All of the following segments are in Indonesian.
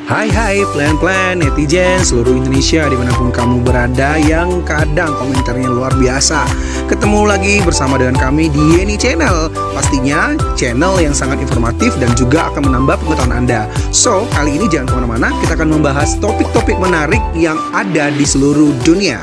Hai plan-plan netizen seluruh Indonesia dimanapun kamu berada yang kadang komentarnya luar biasa. Ketemu lagi bersama dengan kami di Yeni Channel. Pastinya channel yang sangat informatif dan juga akan menambah pengetahuan Anda. So, kali ini jangan kemana-mana, kita akan membahas topik-topik menarik yang ada di seluruh dunia.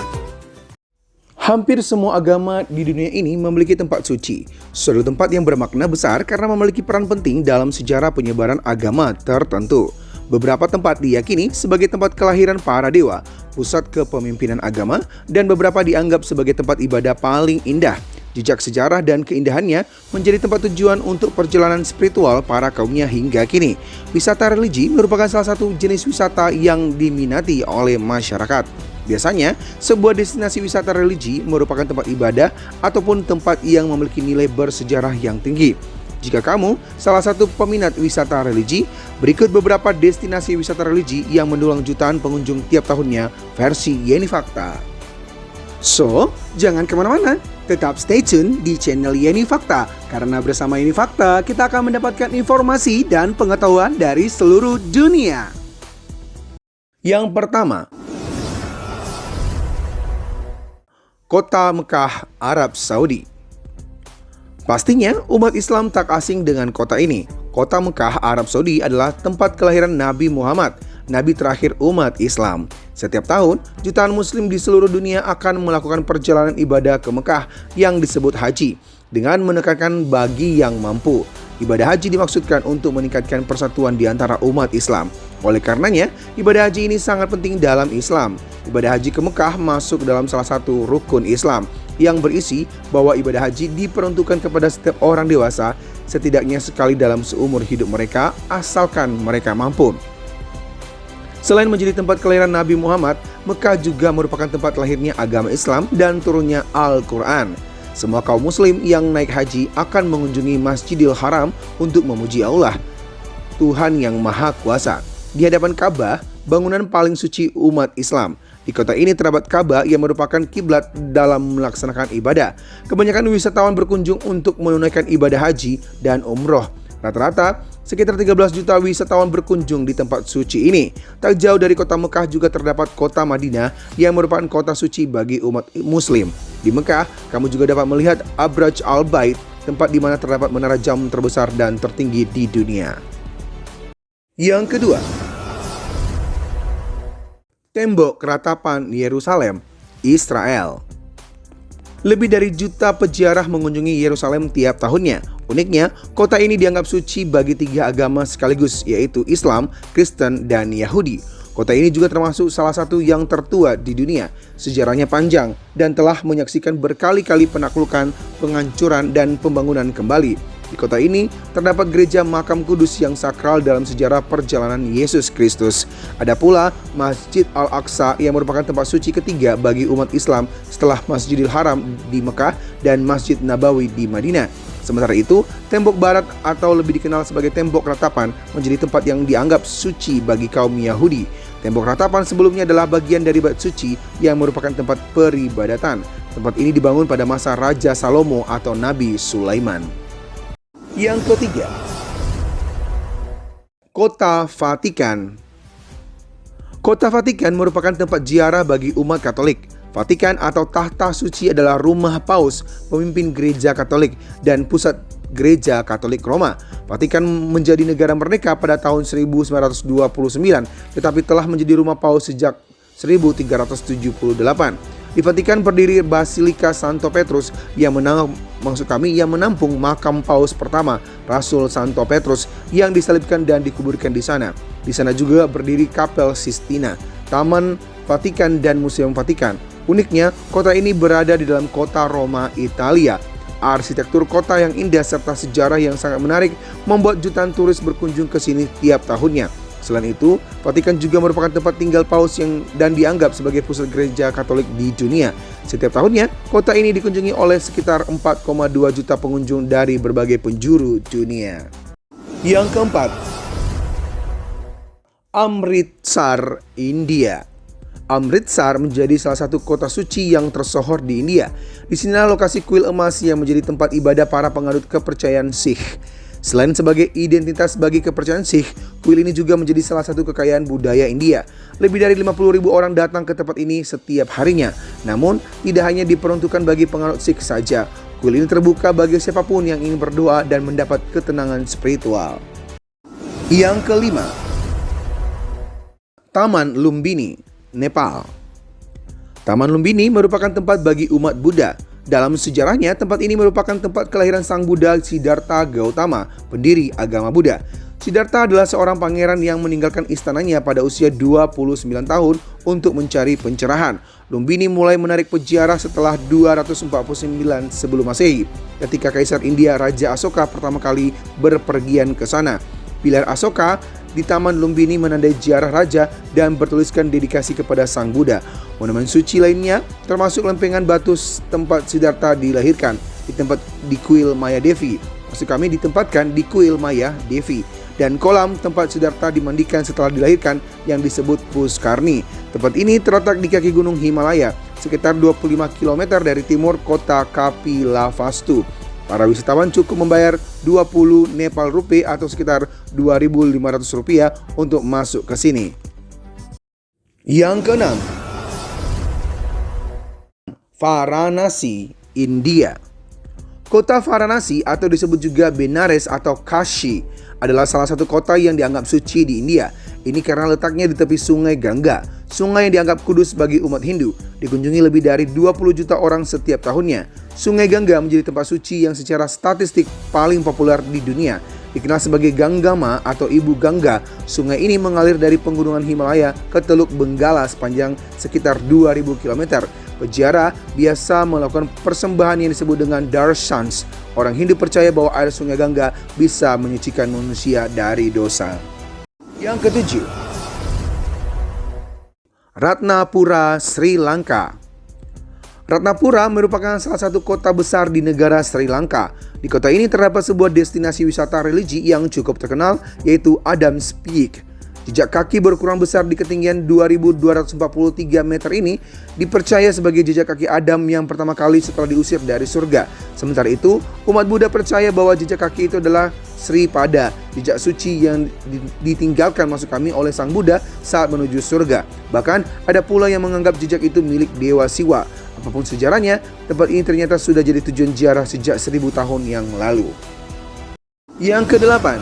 Hampir semua agama di dunia ini memiliki tempat suci. Suatu tempat yang bermakna besar karena memiliki peran penting dalam sejarah penyebaran agama tertentu. Beberapa tempat diyakini sebagai tempat kelahiran para dewa, pusat kepemimpinan agama, dan beberapa dianggap sebagai tempat ibadah paling indah. Jejak sejarah dan keindahannya menjadi tempat tujuan untuk perjalanan spiritual para kaumnya hingga kini. Wisata religi merupakan salah satu jenis wisata yang diminati oleh masyarakat. Biasanya, sebuah destinasi wisata religi merupakan tempat ibadah ataupun tempat yang memiliki nilai bersejarah yang tinggi. Jika kamu salah satu peminat wisata religi, berikut beberapa destinasi wisata religi yang mendulang jutaan pengunjung tiap tahunnya versi Yeni Fakta. So, jangan kemana-mana, tetap stay tune di channel Yeni Fakta, karena bersama Yeni Fakta kita akan mendapatkan informasi dan pengetahuan dari seluruh dunia. Yang pertama, Kota Mekah, Arab Saudi. Pastinya umat Islam tak asing dengan kota ini. Kota Mekah, Arab Saudi adalah tempat kelahiran Nabi Muhammad, Nabi terakhir umat Islam. Setiap tahun, jutaan muslim di seluruh dunia akan melakukan perjalanan ibadah ke Mekah yang disebut haji, dengan menekankan bagi yang mampu. Ibadah haji dimaksudkan untuk meningkatkan persatuan di antara umat Islam. Oleh karenanya, ibadah haji ini sangat penting dalam Islam. Ibadah haji ke Mekah masuk dalam salah satu rukun Islam yang berisi bahwa ibadah haji diperuntukkan kepada setiap orang dewasa setidaknya sekali dalam seumur hidup mereka, asalkan mereka mampu. Selain menjadi tempat kelahiran Nabi Muhammad, Mekah juga merupakan tempat lahirnya agama Islam dan turunnya Al-Quran. Semua kaum muslim yang naik haji akan mengunjungi Masjidil Haram untuk memuji Allah, Tuhan yang Maha Kuasa. Di hadapan Ka'bah, bangunan paling suci umat Islam. Di kota ini terdapat Ka'bah yang merupakan kiblat dalam melaksanakan ibadah. Kebanyakan wisatawan berkunjung untuk menunaikan ibadah haji dan umroh. Rata-rata, sekitar 13 juta wisatawan berkunjung di tempat suci ini. Tak jauh dari kota Mekah juga terdapat kota Madinah yang merupakan kota suci bagi umat muslim. Di Mekah, kamu juga dapat melihat Abraj Al-Bait, tempat di mana terdapat menara jam terbesar dan tertinggi di dunia. Yang kedua, Tembok Keratapan Yerusalem, Israel. Lebih dari juta peziarah mengunjungi Yerusalem tiap tahunnya. Uniknya, kota ini dianggap suci bagi tiga agama sekaligus, yaitu Islam, Kristen, dan Yahudi. Kota ini juga termasuk salah satu yang tertua di dunia. Sejarahnya panjang dan telah menyaksikan berkali-kali penaklukan, penghancuran, dan pembangunan kembali. Di kota ini terdapat gereja Makam Kudus yang sakral dalam sejarah perjalanan Yesus Kristus. Ada pula Masjid Al-Aqsa yang merupakan tempat suci ketiga bagi umat Islam setelah Masjidil Haram di Mekah dan Masjid Nabawi di Madinah. Sementara itu, tembok barat atau lebih dikenal sebagai tembok ratapan menjadi tempat yang dianggap suci bagi kaum Yahudi. Tembok ratapan sebelumnya adalah bagian dari Bait Suci yang merupakan tempat peribadatan. Tempat ini dibangun pada masa Raja Salomo atau Nabi Sulaiman. Yang ketiga, Kota Vatikan. Kota Vatikan merupakan tempat ziarah bagi umat Katolik. Vatikan atau Tahta Suci adalah rumah Paus, pemimpin gereja Katolik, dan pusat gereja Katolik Roma. Vatikan menjadi negara merdeka pada tahun 1929, tetapi telah menjadi rumah Paus sejak 1378. Di Vatikan berdiri Basilika Santo Petrus yang menampung makam Paus pertama, Rasul Santo Petrus, yang disalibkan dan dikuburkan di sana. Di sana juga berdiri Kapel Sistina, Taman Vatikan, dan Museum Vatikan. Uniknya, kota ini berada di dalam kota Roma, Italia. Arsitektur kota yang indah serta sejarah yang sangat menarik membuat jutaan turis berkunjung ke sini tiap tahunnya. Selain itu, Vatikan juga merupakan tempat tinggal Paus dan dianggap sebagai pusat gereja Katolik di dunia. Setiap tahunnya, kota ini dikunjungi oleh sekitar 4,2 juta pengunjung dari berbagai penjuru dunia. Yang keempat, Amritsar, India. Amritsar menjadi salah satu kota suci yang tersohor di India. Di sinilah lokasi kuil emas yang menjadi tempat ibadah para penganut kepercayaan Sikh. Selain sebagai identitas bagi kepercayaan Sikh, kuil ini juga menjadi salah satu kekayaan budaya India. Lebih dari 50.000 orang datang ke tempat ini setiap harinya. Namun, tidak hanya diperuntukkan bagi penganut Sikh saja. Kuil ini terbuka bagi siapapun yang ingin berdoa dan mendapat ketenangan spiritual. Yang kelima, Taman Lumbini, Nepal. Taman Lumbini merupakan tempat bagi umat Buddha. Dalam sejarahnya, tempat ini merupakan tempat kelahiran Sang Buddha Siddhartha Gautama, pendiri agama Buddha. Siddhartha adalah seorang pangeran yang meninggalkan istananya pada usia 29 tahun untuk mencari pencerahan. Lumbini mulai menarik peziarah setelah 249 sebelum Masehi, ketika Kaisar India Raja Asoka pertama kali berpergian ke sana. Pilar Asoka di Taman Lumbini menandai ziarah raja dan bertuliskan dedikasi kepada Sang Buddha. Monumen suci lainnya termasuk lempengan batu tempat Siddhartha dilahirkan di kuil Maya Devi. Ditempatkan di kuil Maya Devi, dan kolam tempat Siddhartha dimandikan setelah dilahirkan yang disebut Puskarni. Tempat ini terletak di kaki gunung Himalaya, sekitar 25 km dari timur kota Kapilavastu. Para wisatawan cukup membayar 20 Nepal rupiah atau sekitar Rp2.500 untuk masuk ke sini. Yang keenam, Varanasi, India. Kota Varanasi atau disebut juga Benares atau Kashi adalah salah satu kota yang dianggap suci di India. Ini karena letaknya di tepi sungai Gangga, sungai yang dianggap kudus bagi umat Hindu. Dikunjungi lebih dari 20 juta orang setiap tahunnya. Sungai Gangga menjadi tempat suci yang secara statistik paling populer di dunia. Dikenal sebagai Ganggama atau Ibu Gangga, sungai ini mengalir dari pegunungan Himalaya ke Teluk Benggala sepanjang sekitar 2000 km. Peziarah biasa melakukan persembahan yang disebut dengan darshans. Orang Hindu percaya bahwa air sungai Gangga bisa menyucikan manusia dari dosa. Yang ketujuh, Ratnapura, Sri Lanka. Ratnapura merupakan salah satu kota besar di negara Sri Lanka. Di kota ini terdapat sebuah destinasi wisata religi yang cukup terkenal, yaitu Adam's Peak. Jejak kaki berukuran besar di ketinggian 2.243 meter ini dipercaya sebagai jejak kaki Adam yang pertama kali setelah diusir dari surga. Sementara itu, umat Buddha percaya bahwa jejak kaki itu adalah Sri Pada, jejak suci yang ditinggalkan oleh Sang Buddha saat menuju surga. Bahkan ada pula yang menganggap jejak itu milik Dewa Siwa. Apapun sejarahnya, tempat ini ternyata sudah jadi tujuan ziarah sejak 1000 tahun yang lalu. Yang kedelapan,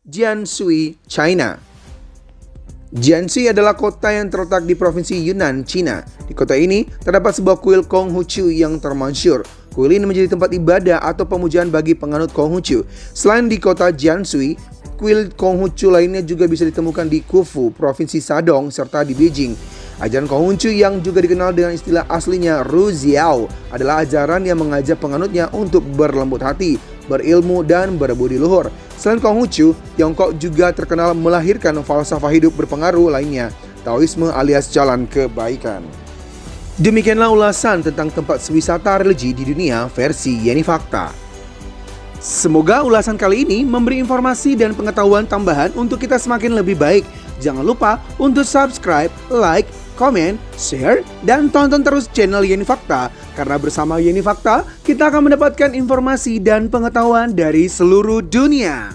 Jianshui, China. Jianshui adalah kota yang terletak di provinsi Yunnan, Cina. Di kota ini terdapat sebuah kuil Konghucu yang termasyhur. Kuil ini menjadi tempat ibadah atau pemujaan bagi penganut Konghucu. Selain di kota Jianshui, kuil Konghucu lainnya juga bisa ditemukan di Khufu, provinsi Shandong, serta di Beijing. Ajaran Konghucu yang juga dikenal dengan istilah aslinya Ruziao adalah ajaran yang mengajak penganutnya untuk berlembut hati, berilmu, dan berbudi luhur. Selain Konghucu, Tiongkok juga terkenal melahirkan falsafah hidup berpengaruh lainnya, Taoisme alias jalan kebaikan. Demikianlah ulasan tentang tempat wisata religi di dunia versi Yeni Fakta. Semoga ulasan kali ini memberi informasi dan pengetahuan tambahan untuk kita semakin lebih baik. Jangan lupa untuk subscribe, like, komen, share, dan tonton terus channel Yeni Fakta. Karena bersama Yeni Fakta, kita akan mendapatkan informasi dan pengetahuan dari seluruh dunia.